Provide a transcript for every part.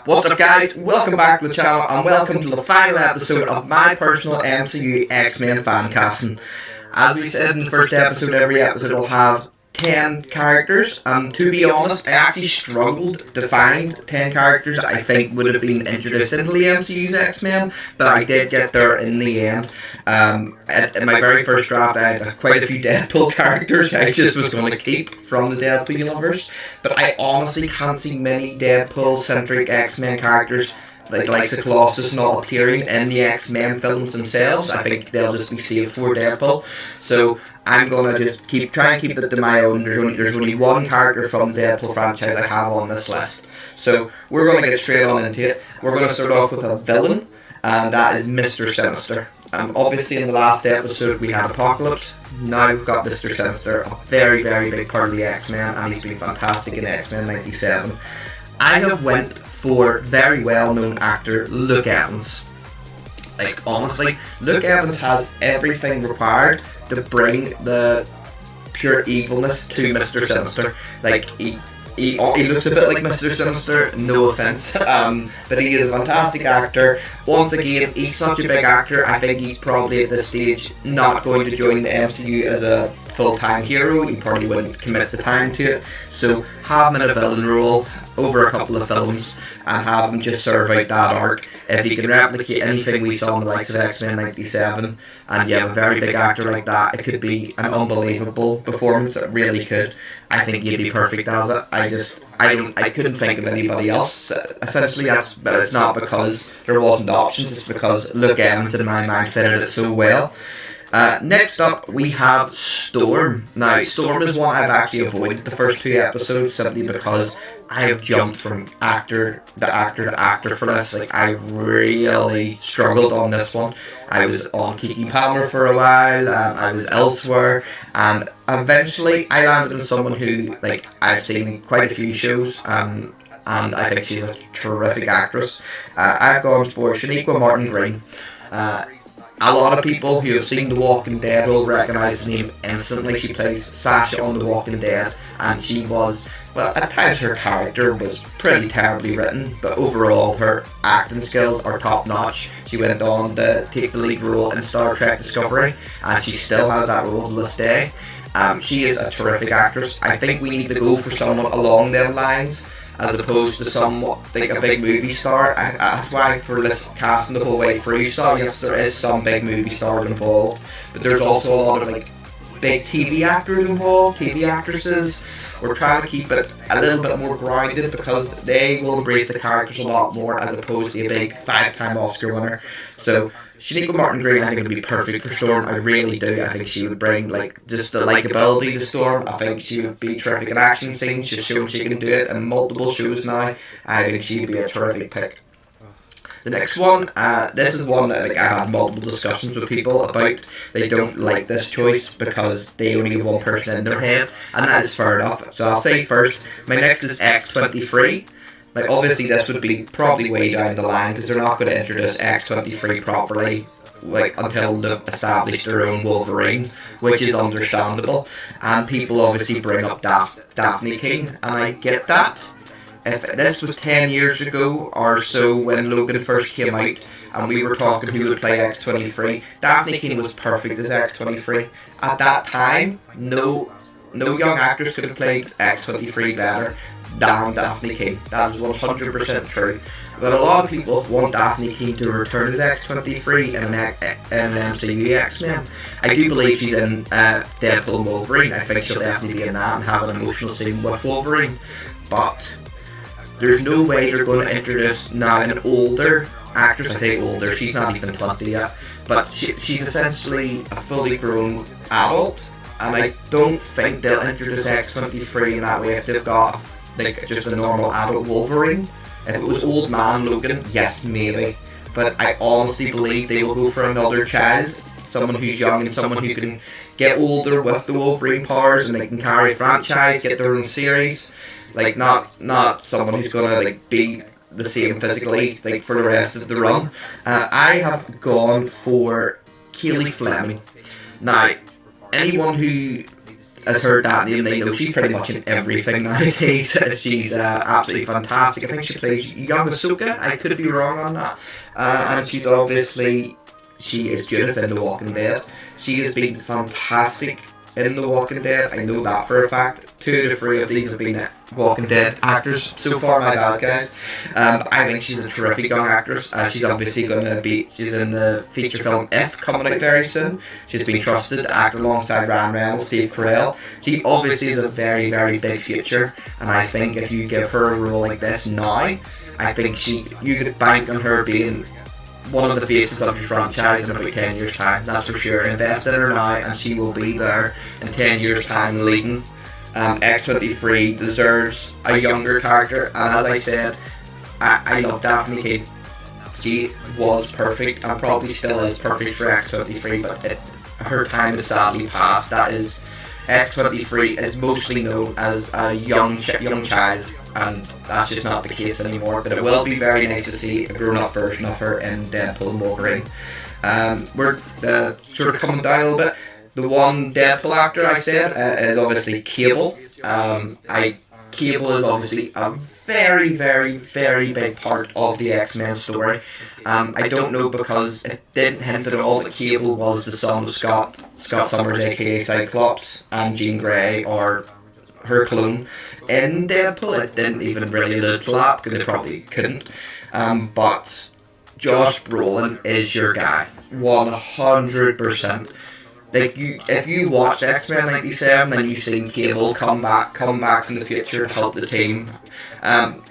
What's up, guys? Welcome back to the channel and welcome to the final episode of my personal MCU X-Men fan casting. As we said in the first episode, every episode will have 10 characters. To be honest, I actually struggled to find 10 characters I think would have been introduced into the MCU's X-Men, but I did get there in the end. In my very first draft, I had quite a few Deadpool characters I just was going to keep from the Deadpool universe, but I honestly can't see many Deadpool-centric X-Men characters like the Colossus not appearing in the X-Men films themselves. I think they'll just be saved for Deadpool. So I'm gonna just try and keep it to my own. There's only one character from the Deadpool franchise I have on this list. So we're gonna get straight on into it. We're gonna start off with a villain, and that is Mr. Sinister. Obviously in the last episode we had Apocalypse. Now we've got Mr. Sinister, a very, very big part of the X-Men, and he's been fantastic in X-Men 97. I have went for very well-known actor Luke Evans. Like, honestly, Luke Evans has everything required to bring the pure evilness to Mr. Sinister. Like, he looks a bit like Mr. Sinister, no offense, but he is a fantastic actor. Once again, he's such a big actor, I think he's probably at this stage not going to join the MCU as a full-time hero. He probably wouldn't commit the time to it, so have him in a villain role over a couple of films and have him just serve out that arc. If he can replicate anything we saw in the likes of X-Men 97, and you have a very big actor like that, it could be an unbelievable performance. It really could. I think he'd be perfect as it. I couldn't think of anybody else. Essentially, but it's not because there wasn't options. It's because Luke Evans in my mind fitted it so well. Next up, we have Storm. Now, Storm is one I've actually avoided the first two episodes simply because I have jumped from actor to actor for this. Like, I really struggled on this one. I was on Kiki Palmer for a while, I was elsewhere, and eventually I landed on someone who, like, I've seen quite a few shows, and I think she's a terrific actress. I've gone for Shaniqua Martin Green. A lot of people who have seen The Walking Dead will recognise the name instantly. She plays Sasha on The Walking Dead, and she was, well, at times her character was pretty terribly written, but overall her acting skills are top notch. She went on to take the lead role in Star Trek Discovery, and she still has that role to this day. She is a terrific actress. I think we need to go for someone along them lines, as opposed to somewhat like a big movie star. That's why for this casting the whole way through, so yes, there is some big movie stars involved, but there's also a lot of like big TV actors involved, TV actresses. We're trying to keep it a little bit more grounded because they will embrace the characters a lot more as opposed to a big 5-time Oscar winner. So Shaniqua Martin Green, I think, would be perfect for Storm. I really do. I think she would bring like just the likability to Storm. I think she would be terrific in action scenes. She's shown she can do it in multiple shows now. I think she'd be a terrific pick. The next one, this is one that like, I had multiple discussions with people about. They don't like this choice because they only have one person in their head, and that is fair enough. So I'll say first, my next is X-23. Like, obviously this would be probably way down the line because they're not going to introduce X-23 properly like until they've established their own Wolverine, which is understandable. And people obviously bring up Daphne King, and I get that. If this was 10 years ago or so when Logan first came out and we were talking who would play X-23, Daphne King was perfect as X-23. At that time, no young actors could have played X-23 better than Daphne King. That is 100% true. But a lot of people want Daphne King to return as X-23 in MCU X-Men. I do believe she's in Deadpool and Wolverine. I think she'll definitely be in that and have an emotional scene with Wolverine. But there's no way they're going to introduce now an older actress. I say older, she's not even 20 yet. But she's essentially a fully grown adult. And I don't think they'll introduce X-23 in that way if they've got like just a normal adult Wolverine. If it was old man Logan, yes, maybe. But I honestly believe they will go for another child, someone who's young and someone who can get older with the Wolverine powers and they can carry a franchise, get their own series. Like not someone who's gonna like be the same physically like for the rest of the run. I have gone for Keely Fleming. Now, anyone who has heard that name, they know she's pretty much in everything nowadays. She's absolutely fantastic. I think she plays young Ahsoka. I could be wrong on that. And she is Judith in The Walking Dead. She has been fantastic in The Walking Dead. I know that for a fact. 2 to 3 of these have been Walking Dead actors so far, my bad guys. I think she's a terrific young actress. She's obviously she's in the feature film If, coming out very soon. She's been trusted to act alongside Ryan Reynolds, Steve Carell. She obviously has a very, very big future, and I think if you give her a role like this now, I think you could bank on her being one of the faces of your franchise in about 10 years time, that's for sure. Invest in her now and she will be there in 10 years time leading. X-23 deserves a younger character, and as I said, I love Daphne Keane. She was perfect and probably still is perfect for X-23, but her time is sadly past. That is, X-23 is mostly known as a young child, and that's just not the case anymore. But it will be very nice to see a grown-up version of her in Deadpool and Wolverine. We're sort of coming down a little bit. The one Deadpool actor I said is obviously Cable. Cable is obviously a very, very, very big part of the X-Men story. I don't know, because it didn't hint at all that Cable was the son of Scott Summers, aka Cyclops, and Jean Grey, or her clone. In Deadpool, it didn't even really allude to that, because they probably couldn't. But Josh Brolin is your guy, 100%. Like, if you watched X-Men 97 and you've seen Cable come back from the future to help the team,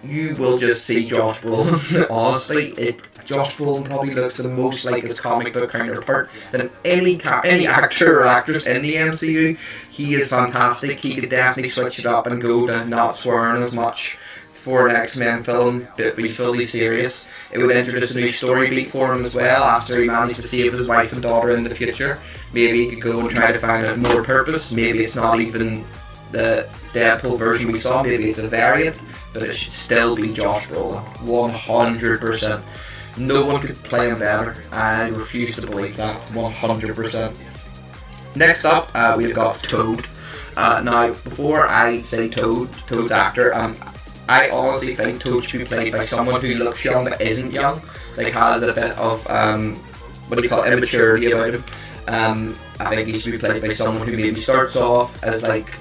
you will just see Josh Brolin. Honestly, Josh Brolin probably looks the most like his comic book counterpart than any actor or actress in the MCU. He is fantastic. He could definitely switch it up and go to not swearing as much for an X-Men film, but be fully serious. It would introduce a new story beat for him as well, after he managed to save his wife and daughter in the future. Maybe he could go and try to find a more purpose. Maybe it's not even the Deadpool version we saw, maybe it's a variant, but it should still be Josh Brolin, 100%. No one could play him better, and I refuse to believe that, 100%. Next up, we've got Toad. Now, before I say Toad's actor, I honestly think Toad should be played by someone who looks young but isn't young, like has a bit of immaturity about him. I think he should be played by someone who maybe starts off as like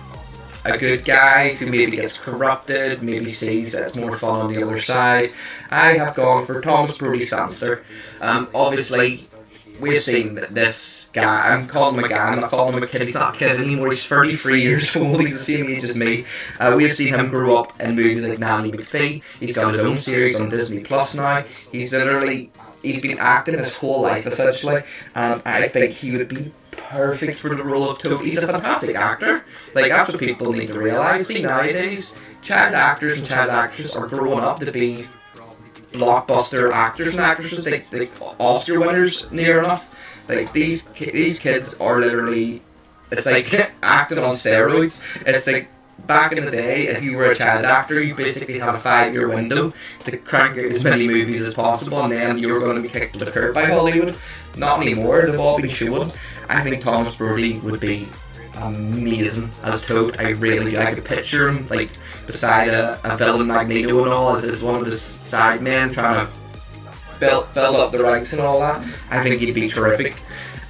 a good guy, who maybe gets corrupted, maybe sees that it's more fun on the other side. I have gone for Thomas Brody Sinister. Obviously, we've seen this guy. I'm calling him a guy, I'm not calling him a kid. He's not a kid anymore, he's 33 years old, he's the same age as me. We've seen him grow up in movies like Nanny McPhee. He's got his own series on Disney Plus now. He's been acting his whole life essentially, and I think he would be perfect for the role of Toad. He's a fantastic actor. Like, that's what people need to realise. See, nowadays, child actors and child actresses are growing up to be blockbuster actors and actresses, like Oscar winners near enough. Like, these kids are literally, it's like acting on steroids. It's like, back in the day, if you were a child actor, you basically had a 5-year window to crank out as many movies as possible, and then you were going to be kicked to the curb by Hollywood. Not anymore, they've all been shown. I think Thomas Brody would be amazing as Toad. I really do. I could picture him like beside a villain Magneto and all, as one of his side men trying to build up the ranks and all that. I think he'd be terrific.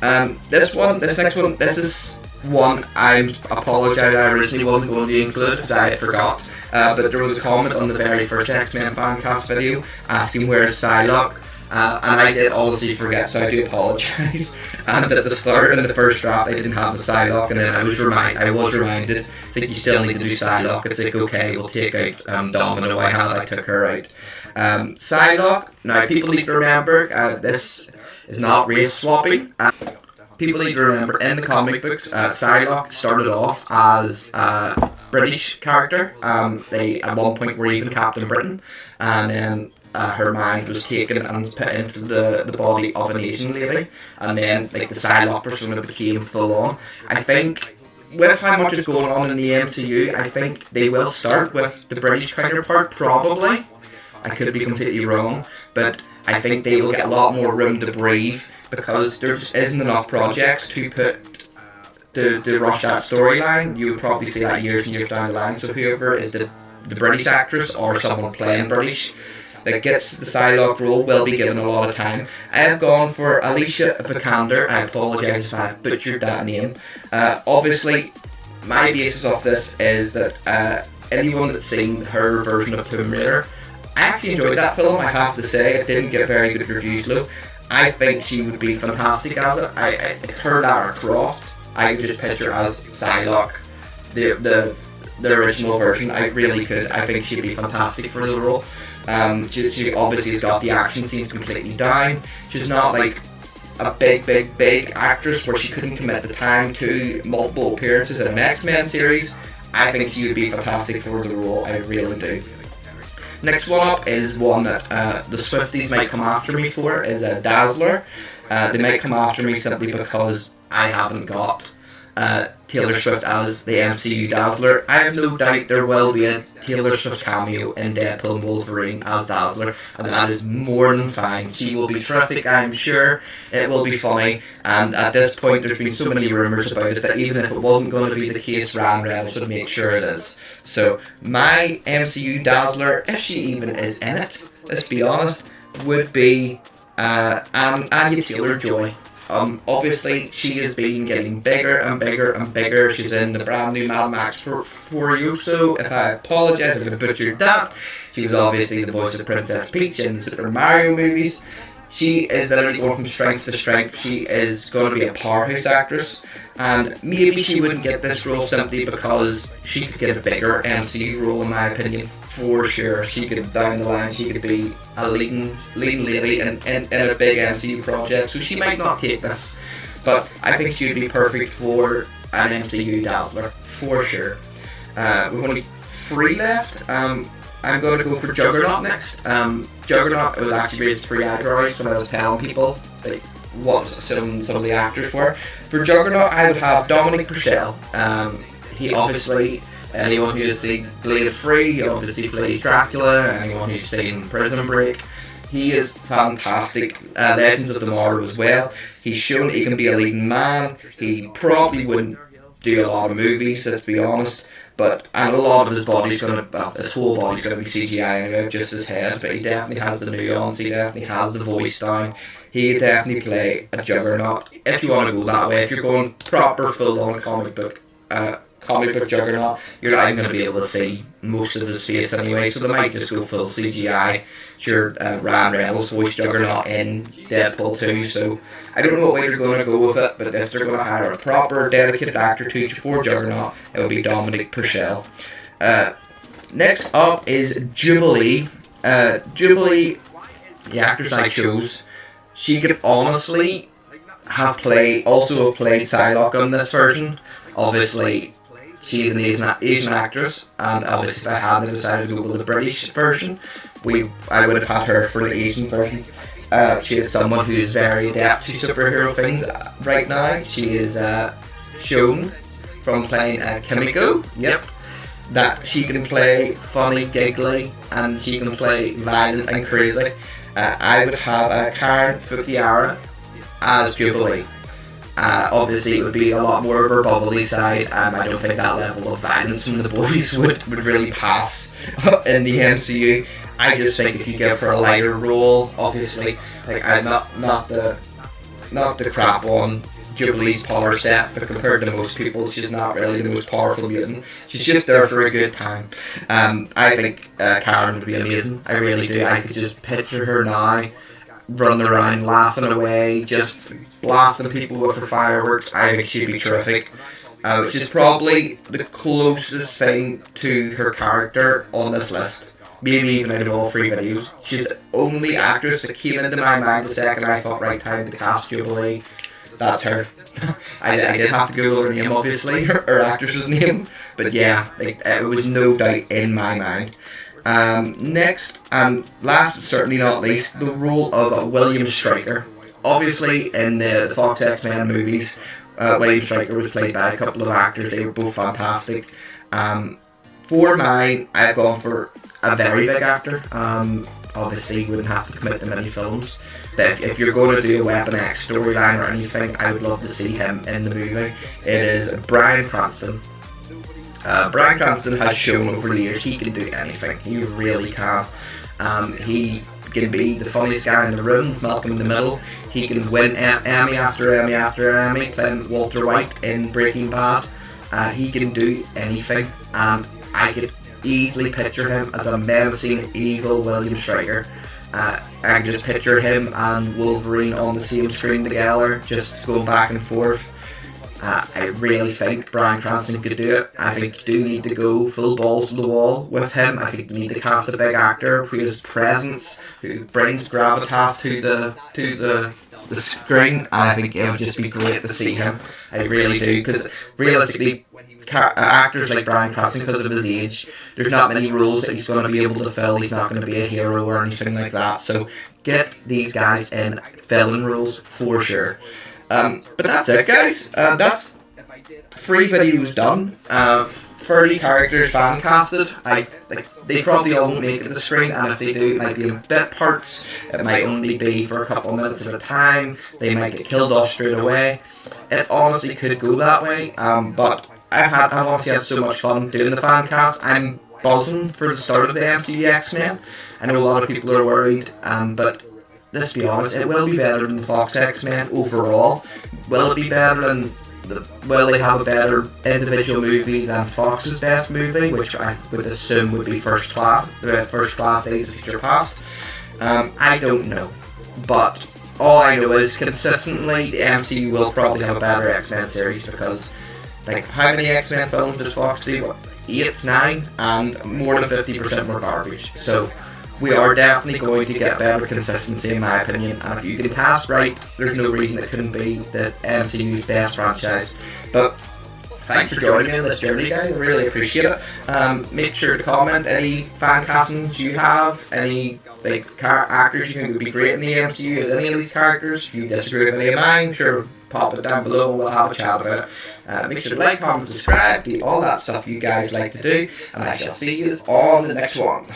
This next one, this is one I apologise I originally wasn't going to include because I had forgot. But there was a comment on the very first X-Men Fancast video asking where's Psylocke. And I did honestly forget, so I do apologise. And at the start, in the first draft, I didn't have a Psylocke, and then I was reminded, I think you still need to do Psylocke. It's like, okay, we'll take out Domino. I took her out. Psylocke, now people need to remember, this is not race swapping. People need to remember, in the comic books, Psylocke started off as a British character. They at one point were even Captain Britain, and then her mind was taken and put into the body of an Asian lady, and then like the Psylocke persona became full on. I think with how much is going on in the MCU, I think they will start with the British counterpart, probably. I could be completely wrong, but I think they will get a lot more room to breathe, because there just isn't enough projects to put to rush that storyline, you would probably see that years and years down the line. So whoever is the British actress or someone playing British that gets the Psylocke role will be given a lot of time. I have gone for Alicia Vikander. I apologise if I butchered that name. Obviously, my basis of this is that anyone that's seen her version of Tomb Raider, I actually enjoyed that film, I have to say. It didn't get very good reviews though. I think she would be fantastic as it. Her Lara Croft, I could just picture as Psylocke, the original version. I really could. I think she'd be fantastic for the role. She obviously has got the action scenes completely down. She's not like a big actress where she couldn't commit the time to multiple appearances in an X-Men series. I think she would be fantastic for the role. I really do. Next one up is one that the Swifties might come after me for, is a Dazzler. They might come after me simply because I haven't got Taylor Swift as the MCU Dazzler. I have no doubt there will be a Taylor Swift cameo in Deadpool and Wolverine as Dazzler, and that is more than fine. She will be terrific, I'm sure. It will be funny, and at this point there's been so many rumours about it that even if it wasn't going to be the case, Ryan Reynolds would make sure it is. So my MCU Dazzler, if she even is in it, let's be honest, would be Anya Taylor-Joy. Obviously, she has been getting bigger and bigger and bigger. She's in the brand new Mad Max Furiosa. If I apologise if I butchered that. She was obviously the voice of Princess Peach in the Super Mario movies. She is literally going from strength to strength. She is going to be a powerhouse actress, and maybe she wouldn't get this role simply because she could get a bigger MCU role, in my opinion. For sure, she could, down the line, she could be a leading lady in a big MCU project, so she might not take this, but I think she would be perfect for an MCU Dazzler, for sure. We've only 3 left. I'm going to go for Juggernaut next. Juggernaut was actually raised 3 eyebrows when I was telling people like what some of the actors were. For Juggernaut, I would have Dominic Purcell. He obviously... Anyone who's seen Blade Free, he obviously plays Dracula. Anyone who's seen Prison Break, he is fantastic. Legends of Tomorrow as well. He's shown he can be a leading man. He probably wouldn't do a lot of movies, let's be honest. And a lot of his body's his whole body's gonna be CGI anyway, just his head. But he definitely has the nuance. He definitely has the voice down. He could definitely play a Juggernaut if you want to go that way. If you're going proper full-on comic book Juggernaut, you're not even going to be able to see most of his face anyway, so they might just go full CGI. Sure, Ryan Reynolds voiced Juggernaut in Deadpool 2, so I don't know what way they're going to go with it, but if they're going to hire a proper dedicated actor for Juggernaut, it would be Dominic Purcell. Next up is Jubilee. Jubilee, the actress I chose, she could honestly have played Psylocke on this version. Obviously, she's an Asian actress, and obviously if I hadn't decided to go with the British version, I would have had her for the Asian version. She is someone who is very adept to superhero things right now. She is shown from playing Kimiko, that she can play funny, giggly, and she can play violent and crazy. I would have Karen Fukuhara as Jubilee. Obviously it would be a lot more of her bubbly side. I don't think that level of violence from the boys would really pass in the MCU. I just think if you give her a lighter role, obviously, like I'm not the crap on Jubilee's power set, but compared to most people, she's not really the most powerful mutant. She's just there for a good time. I think Karen would be amazing. I really do. I could just picture her now running around laughing away, just blasting people with her fireworks. I think she'd be terrific. She's probably the closest thing to her character on this list. Maybe even out of all 3 videos. She's the only actress that came into my mind the second I thought, right, time to cast Jubilee. That's her. I did have to Google her name, obviously, her actress's name. But yeah, it was no doubt in my mind. Next, and last but certainly not least, the role of William Stryker. Obviously, in the Fox X-Men movies, William Stryker was played by a couple of actors. They were both fantastic. For mine, I've gone for a very big actor. Obviously, wouldn't have to commit to many films. But if you're going to do a Weapon X storyline or anything, I would love to see him in the movie. It is Bryan Cranston. Bryan Cranston has shown over the years he can do anything. He really can. He can be the funniest guy in the room, Malcolm in the Middle. He can win Emmy after Emmy after Emmy, playing Walter White in Breaking Bad. He can do anything, and I could easily picture him as a menacing, evil William Stryker. I can just picture him and Wolverine on the same screen together, just going back and forth. I really think Bryan Cranston could do it. I think you do need to go full balls to the wall with him. I think you need to cast a big actor who has presence, who brings gravitas to the screen, and I think it would just be great to see him. I really do, because realistically, actors like Bryan Cranston, because of his age, there's not many roles that he's going to be able to fill. He's not going to be a hero or anything like that. So get these guys in filling roles for sure. But that's it, guys. That's 3 videos done. 30 characters fan casted. They probably all won't make it to the screen, and if they do, it might be in bit parts. It might only be for a couple of minutes at a time. They might get killed off straight away. It honestly could go that way. But I've honestly had so much fun doing the fan cast. I'm buzzing for the start of the MCU X-Men. I know a lot of people are worried, but let's be honest, it will be better than the Fox X-Men overall. Will it be better than will they have a better individual movie than Fox's best movie, which I would assume would be First Class Days of Future Past? I don't know, but all I know is consistently the MCU will probably have a better X-Men series, because how many X-Men films did Fox do? 8, 9, and more than 50% were garbage. So we are definitely going to get better consistency, in my opinion, and if you can cast right, there's no reason it couldn't be the MCU's best franchise. But thanks for joining me on this journey, guys. I really appreciate it. Make sure to comment any fan castings you have, any actors you think would be great in the MCU as any of these characters. If you disagree with any of mine, sure, pop it down below and we'll have a chat about it. Make sure to like, comment, subscribe, do all that stuff you guys like to do, and I shall see you on the next one.